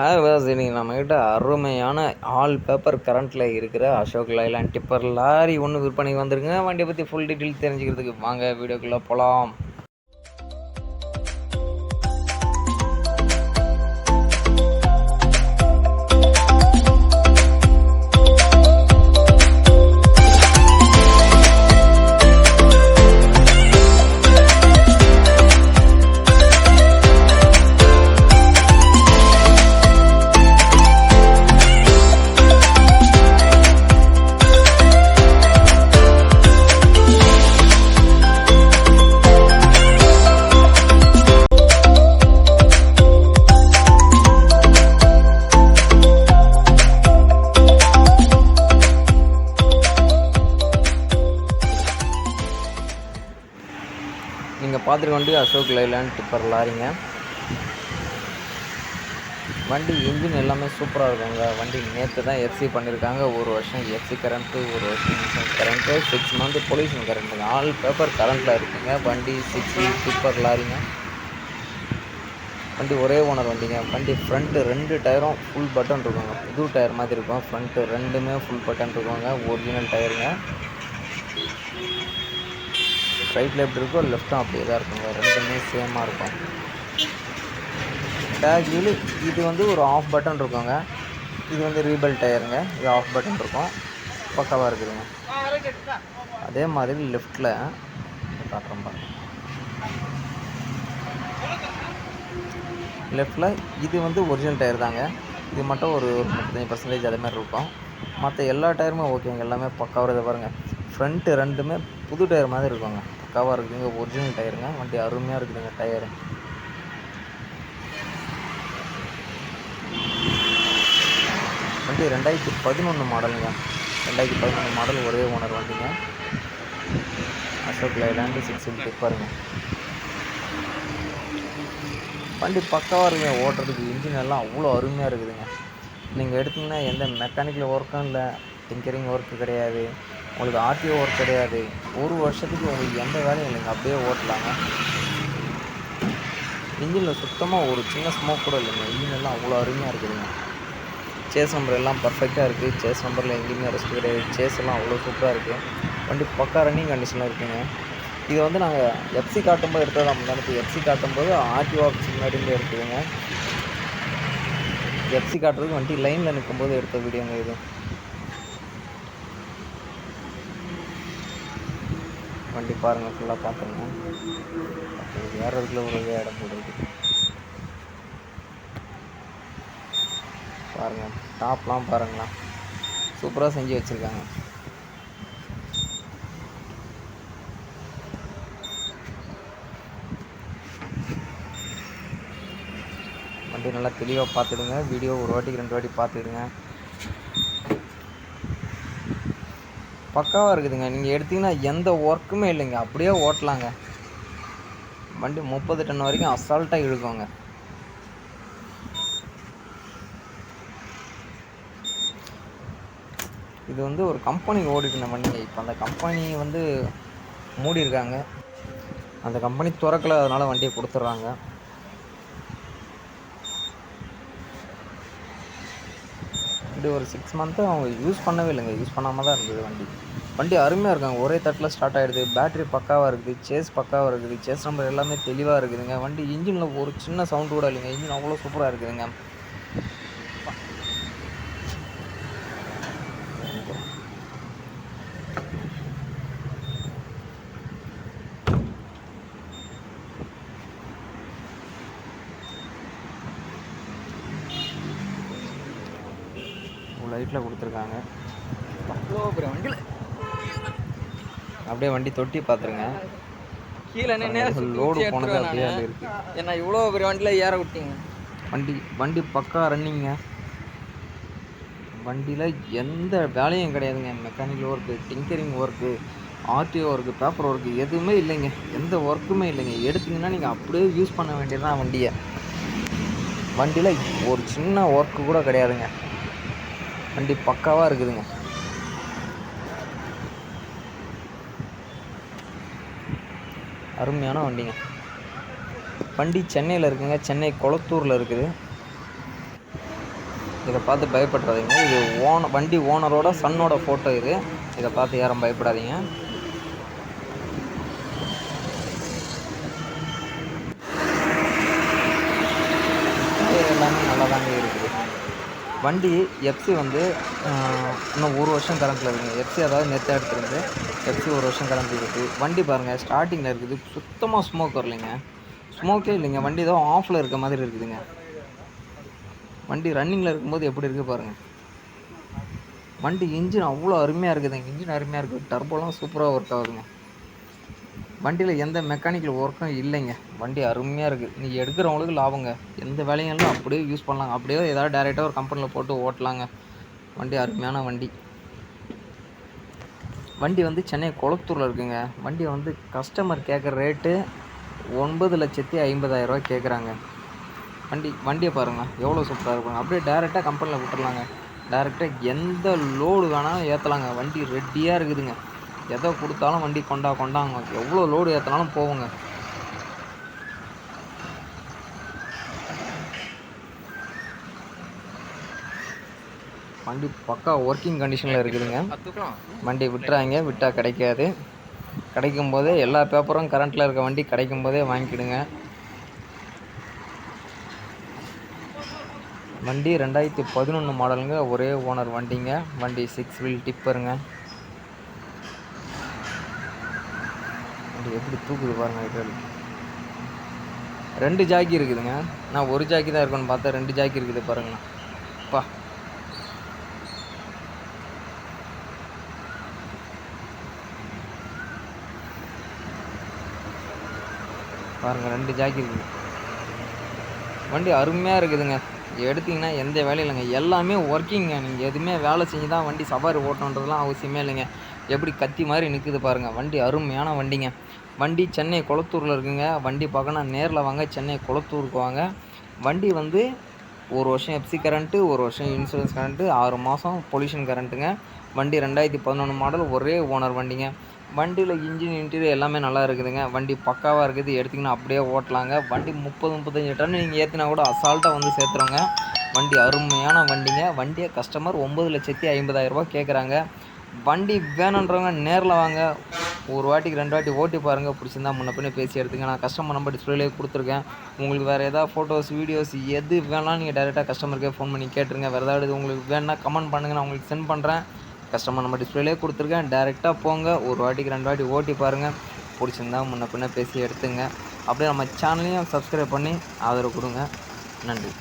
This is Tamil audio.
இன்னைக்கு நம்மக்கிட்ட அருமையான ஆல் பேப்பர் கரண்ட்டில் இருக்கிற அசோக் லைலாண்ட் டிப்பர் லாரி ஒன்று விற்பனைக்கு வந்துருங்க. வண்டியை பற்றி ஃபுல் டீட்டெயில் தெரிஞ்சுக்கிறதுக்கு வாங்க வீடியோக்குள்ளே போகலாம். நீங்கள் பார்த்துருக்க வண்டி அசோக் லைலாண்ட் டிப்பர் லாரிங்க. வண்டி இன்ஜின் எல்லாமே சூப்பராக இருக்குங்க. வண்டி நேற்று தான் எஃப்சி பண்ணியிருக்காங்க. ஒரு வருஷம் எஃப்சி கரண்ட்டு, ஒரு வருஷம் இன்சூரன்ஸ் கரண்ட்டு, 6 மந்த் பொல்யூஷன் கரண்ட்டுங்க. ஆல் பேப்பர் கரண்ட்டில் இருக்குங்க. வண்டி 6 டிப்பர் லாரிங்க. வண்டி ஒரே ஓனர் வண்டிங்க. வண்டி ஃப்ரண்ட்டு 2 டயரும் ஃபுல் பட்டன் இருக்குங்க. புது டயர் மாதிரி இருக்கும். ஃப்ரண்ட்டு 2மே ஃபுல் பட்டன் இருக்குங்க. ஒரிஜினல் டயருங்க. ரைட்டில் எப்படி இருக்கோ லெஃப்ட்டும் அப்படியே தான் இருக்குங்க. 2மே சேமாக இருக்கும். டேக் வீலு இது வந்து ஒரு ஆஃப் பட்டன் இருக்குங்க. இது வந்து ரீபல் டயருங்க. இது ஆஃப் பட்டன் இருக்கும். பக்காவாக இருக்குதுங்க. அதே மாதிரி லெஃப்டில் காட்டுறோம் பாருங்க. லெஃப்டில் இது வந்து ஒரிஜினல் டயர் தாங்க. இது மட்டும் ஒரு 35% அதே மாதிரி இருக்கும். மற்ற எல்லா டயருமே ஓகேங்க. எல்லாமே பக்காவாக இதை பாருங்கள். ஃப்ரண்ட்டு 2மே புது டயர் மாதிரி இருக்குங்க. பக்காவாக இருக்குதுங்க. ஒரிஜினல் டயருங்க. வண்டி அருமையாக இருக்குதுங்க டயரு. வண்டி 2011 மாடலுங்க. 2011 மாடல் ஒரே ஓனர் வண்டிங்க. அசோக் லைலாண்டு 6 டிப்பருங்க. வண்டி பக்காவாக இருக்குங்க. ஓட்டுறதுக்கு இன்ஜின் எல்லாம் அவ்வளோ அருமையாக இருக்குதுங்க. நீங்கள் எடுத்திங்கன்னா எந்த மெக்கானிக்கல் ஒர்க்கும் இல்லை, டிங்கரிங் ஒர்க்கு கிடையாது, உங்களுக்கு ஆர்டிஓ ஒர்க் கிடையாது. ஒரு வருஷத்துக்கு உங்களுக்கு எந்த வேலையும் இல்லைங்க. அப்படியே ஓட்டலாங்க. இன்ஜினில் சுத்தமாக ஒரு சின்ன ஸ்மோக் கூட இல்லைங்க. இன்ஜின் எல்லாம் அவ்வளோ அருமையாக இருக்குதுங்க. சேஸ் நம்பர் எல்லாம் பர்ஃபெக்டாக இருக்குது. சேஸ் நம்பரில் எங்கேயுமே ரெஸ்ட் கிடையாது. சேஸ் எல்லாம் அவ்வளோ சூப்பராக இருக்குது. வண்டி பக்கா ரன்னிங் கண்டிஷனில் இருக்குங்க. இது வந்து நாங்கள் எஃப்சி காட்டும்போது எடுத்ததாக முன்னாடி எஃப்சி காட்டும்போது ஆர்டிஓ ஆஃபீஸ் முன்னாடியிருந்து எடுத்துதுங்க. எஃப்சி காட்டுறதுக்கு வண்டி லைனில் நிற்கும்போது எடுத்த வீடியோங்க இது. வண்டி பாருங்கள், ஃபுல்லாக பார்த்துருங்க. ஏறதுக்குள்ள ஒரு இடம் போடுறது பாருங்கள். டாப்லாம் பாருங்களா, சூப்பராக செஞ்சு வச்சுருக்காங்க. வண்டி நல்லா தெளிவாக பார்த்துடுங்க. வீடியோ ஒரு வாட்டிக்கு 2 வாட்டி பார்த்துடுங்க. பக்காவாக இருக்குதுங்க. நீங்கள் எடுத்திங்கன்னா எந்த ஒர்க்குமே இல்லைங்க. அப்படியே ஓட்டலாங்க. வண்டி 30 டன் வரைக்கும் அசால்ட்டாக இழுக்குங்க. இது வந்து ஒரு கம்பெனி ஓடிட்டு வண்டிங்க. இப்போ அந்த கம்பெனி வந்து மூடி இருக்காங்க. அந்த கம்பெனி திறக்கலை, அதனால் வண்டியை கொடுத்துட்றாங்க. வண்டி ஒரு 6 மந்த்து அவங்க யூஸ் பண்ணவே இல்லைங்க. யூஸ் பண்ணாமல் தான் இருந்தது வண்டி. வண்டி அருமையாக இருக்காங்க. ஒரே தட்டில் ஸ்டார்ட் ஆகிடுது. பேட்ரி பக்காவாக இருக்குது. சேஸ் பக்காவாக இருக்குது. சேஸ் நம்பர் எல்லாமே தெளிவாக இருக்குதுங்க. வண்டி இன்ஜினில் ஒரு சின்ன சவுண்டு கூட இல்லைங்க. இன்ஜின் அவ்வளோ சூப்பராக இருக்குதுங்க. லைட்டில் கொடுத்துருக்காங்க. அவ்வளோ பெரிய வண்டியில் அப்படியே வண்டி தொட்டி பார்த்துருங்க. கீழே லோடு போனது அப்படியே அது இருக்குது. ஏன்னா இவ்வளோ பெரிய வண்டியில் ஏற விட்டீங்க. வண்டி பக்கா ரன்னிங்க. வண்டியில் எந்த வேலையும் கிடையாதுங்க. Mechanical work, tinkering work, RTO work, paper work எதுவுமே இல்லைங்க. எந்த ஒர்க்குமே இல்லைங்க. எடுத்திங்கன்னா நீங்கள் அப்படியே யூஸ் பண்ண வேண்டியதுதான் வண்டியை. வண்டியில் ஒரு சின்ன ஒர்க்கு கூட கிடையாதுங்க. வண்டி பக்காவாக இருக்குதுங்க. அருமையான வண்டிங்க. வண்டி சென்னையில் இருக்குங்க. சென்னை கொளத்தூரில் இருக்குது. இதை பார்த்து பயப்படுறாதீங்க. இது வண்டி ஓனரோட சன்னோட ஃபோட்டோ இது. இதை பார்த்து யாரும் பயப்படாதீங்க. டயர் எல்லாமே நல்லா தாங்க இருக்குது. வண்டி எஃப்சி வந்து இன்னும் 1 வருஷம் கரண்ட்டில் இருக்குங்க. எஃப்சி அதாவது நேற்று எடுத்துருந்து எஃப்சி 1 வருஷம் கரண்ட் இருக்குது. வண்டி பாருங்கள் ஸ்டார்டிங்கில் இருக்குது. சுத்தமாக ஸ்மோக் வரலைங்க. ஸ்மோக்கே இல்லைங்க. வண்டி ஏதோ ஆஃபில் இருக்க மாதிரி இருக்குதுங்க. வண்டி ரன்னிங்கில் இருக்கும்போது எப்படி இருக்குது பாருங்கள். வண்டி இன்ஜின் அவ்வளோ அருமையாக இருக்குதுங்க. இன்ஜின் அருமையாக இருக்குது. டர்போலாம் சூப்பராக ஒர்க் ஆகுதுங்க. வண்டியில் எந்த மெக்கானிக்கல் ஒர்க்கும் இல்லைங்க. வண்டி அருமையாக இருக்குது. நீங்கள் எடுக்கிறவங்களுக்கு லாபங்க. எந்த வேலையும் இல்லை, அப்படியே யூஸ் பண்ணலாங்க. அப்படியே ஏதாவது டேரெக்டாக ஒரு கம்பெனியில் போட்டு ஓட்டலாங்க. வண்டி அருமையான வண்டி. வண்டி வந்து சென்னை கொளத்தூரில் இருக்குங்க. வண்டியை வந்து கஸ்டமர் கேட்குற ரேட்டு 9,50,000 கேட்குறாங்க. வண்டியை பாருங்கள் எவ்வளோ சூப்பராக இருக்குங்க. அப்படியே டேரெக்டாக கம்பெனியில் விட்டுறலாங்க. டேரெக்டாக எந்த லோடு வேணாலும் ஏற்றலாங்க. வண்டி ரெடியாக இருக்குதுங்க. எதை கொடுத்தாலும் வண்டி கொண்டாங்க. எவ்வளோ லோடு ஏற்றினாலும் போவோங்க. வண்டி பக்கா ஒர்க்கிங் கண்டிஷனில் இருக்குதுங்க. வண்டி விட்டுறாங்க, விட்டால் கிடைக்காது. கிடைக்கும் போதே எல்லா பேப்பரும் கரண்ட்டில் இருக்க வண்டி கிடைக்கும் போதே வாங்கிக்கிடுங்க. வண்டி 2011 மாடலுங்க. ஒரே ஓனர் வண்டிங்க. வண்டி 6 வீல் டிப்பருங்க. வண்டி எப்படி தூக்குது பாருங்கள். 2 ஜாக்கி இருக்குதுங்க. நான் 1 ஜாக்கி தான் இருக்குன்னு பார்த்தா 2 ஜாக்கி இருக்குது பாருங்கண்ணா. பா பாருங்கள் 2 ஜாக்கி இருக்குது. வண்டி அருமையாக இருக்குதுங்க. எடுத்திங்கன்னா எந்த வேலையும் இல்லைங்க. எல்லாமே ஒர்க்கிங்க. நீங்கள் எதுவுமே வேலை செஞ்சு தான் வண்டி சவாரி ஓட்டணுன்றதுலாம் அவசியமே இல்லைங்க. எப்படி கத்தி மாதிரி நிற்குது பாருங்கள். வண்டி அருமையான வண்டிங்க. வண்டி சென்னை கொளத்தூரில் இருக்குங்க. வண்டி பார்க்கணும் நேரில் வாங்க. சென்னை கொளத்தூருக்கு வாங்க. வண்டி வந்து 1 வருஷம் எஃப்சி கரண்ட்டு, 1 வருஷம் இன்சூரன்ஸ் கரண்ட்டு, 6 மாதம் பொல்யூஷன் கரண்ட்டுங்க. வண்டி 2011 மாடல். ஒரே ஓனர் வண்டிங்க. வண்டியில் இன்ஜின் இன்டீரியர் எல்லாமே நல்லா இருக்குதுங்க. வண்டி பக்காவாக இருக்குது. எடுத்திங்கன்னா அப்படியே ஓட்டலாங்க. வண்டி 30-35 டன் நீங்கள் ஏற்றினா கூட அசால்ட்டாக வந்து சேர்த்துறோங்க. வண்டி அருமையான வண்டிங்க. வண்டியை கஸ்டமர் 9,50,000 கேட்குறாங்க. வண்டி வேணுன்றவங்க நேரில் வாங்க. 1 வாட்டிக்கு 2 வாட்டி ஓட்டி பாருங்கள். பிடிச்சிருந்தா முன்ன பின்னே பேசி எடுத்துங்க. நான் கஸ்டமர் நம்பர் டிஸ்பிளேலேயே கொடுத்துருக்கேன். உங்களுக்கு வேறு ஏதாவது ஃபோட்டோஸ் வீடியோஸ் எது வேணாலும் நீங்கள் டேரெக்டாக கஸ்டமருக்கே ஃபோன் பண்ணி கேட்டுருங்க. வேறு ஏதாவது உங்களுக்கு வேணுன்னா கமெண்ட் பண்ணுங்கள். நான் உங்களுக்கு சென்ட் பண்ணுறேன். கஸ்டமர் நம்பர் டிஸ்பிளேலேயே கொடுத்துருக்கேன். டேரெக்டாக போங்க. 1 வாட்டிக்கு 2 வாட்டி ஓட்டி பாருங்கள். பிடிச்சிருந்தா முன்ன பின்னே பேசி எடுத்துங்க. அப்படியே நம்ம சேனலையும் சப்ஸ்கிரைப் பண்ணி ஆதரவு கொடுங்க. நன்றி.